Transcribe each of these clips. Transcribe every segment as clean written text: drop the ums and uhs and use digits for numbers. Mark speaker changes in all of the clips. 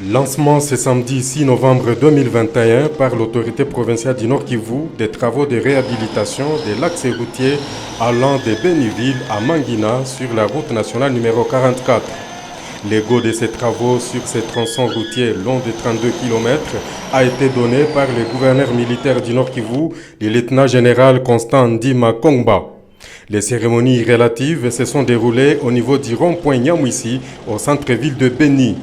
Speaker 1: Lancement ce samedi 6 novembre 2021 par l'autorité provinciale du Nord Kivu des travaux de réhabilitation de l'axe routier allant de Béniville à Mangina sur la route nationale numéro 44. L'ego de ces travaux sur ces tronçons routiers longs de 32 km a été donné par le gouverneur militaire du Nord Kivu, le lieutenant-général Constant Ndima Kongba. Les cérémonies relatives se sont déroulées au niveau du rond-point Nyamwisi au centre-ville de Béni.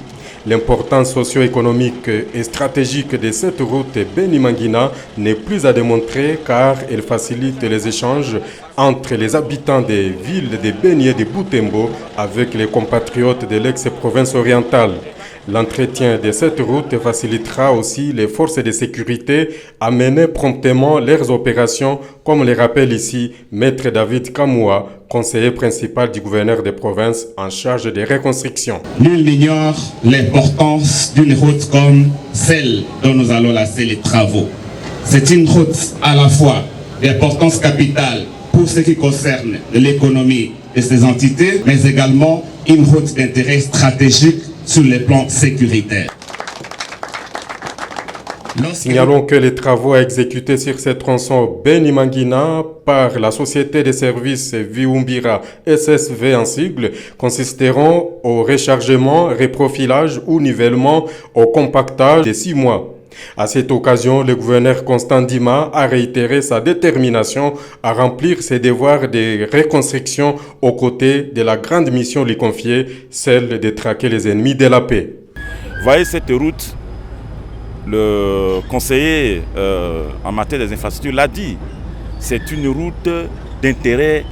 Speaker 1: L'importance socio-économique et stratégique de cette route Béni-Mangina n'est plus à démontrer car elle facilite les échanges entre les habitants des villes de Béni et de Butembo avec les compatriotes de l'ex-province orientale. L'entretien de cette route facilitera aussi les forces de sécurité à mener promptement leurs opérations, comme le rappelle ici Maître David Kamoua, conseiller principal du gouverneur de province en charge des reconstructions.
Speaker 2: Nul n'ignore l'importance d'une route comme celle dont nous allons lancer les travaux. C'est une route à la fois d'importance capitale pour ce qui concerne l'économie de ces entités, mais également une route d'intérêt stratégique sur le plan sécuritaire.
Speaker 1: Signalons que les travaux à exécuter sur ces tronçons Béni-Mangina par la société de services Viumbira SSV en sigle consisteront au rechargement, reprofilage ou nivellement au compactage de 6 mois. À cette occasion, le gouverneur Constant Ndima a réitéré sa détermination à remplir ses devoirs de reconstruction aux côtés de la grande mission lui confiée, celle de traquer les ennemis de la paix.
Speaker 3: Voyez cette route, le conseiller en matière des infrastructures l'a dit, c'est une route d'intérêt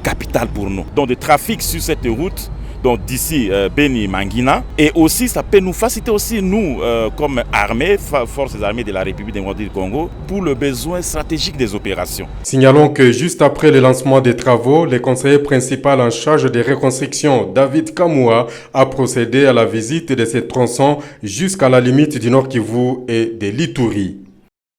Speaker 3: capital pour nous. Donc le trafic sur cette route, donc d'ici Béni-Mangina, et aussi ça peut nous faciliter aussi nous comme armée, forces armées de la République démocratique du Congo, pour le besoin stratégique des opérations.
Speaker 1: Signalons que juste après le lancement des travaux, le conseiller principal en charge des reconstructions, David Kamoua, a procédé à la visite de ces tronçons jusqu'à la limite du Nord Kivu et de l'Ituri.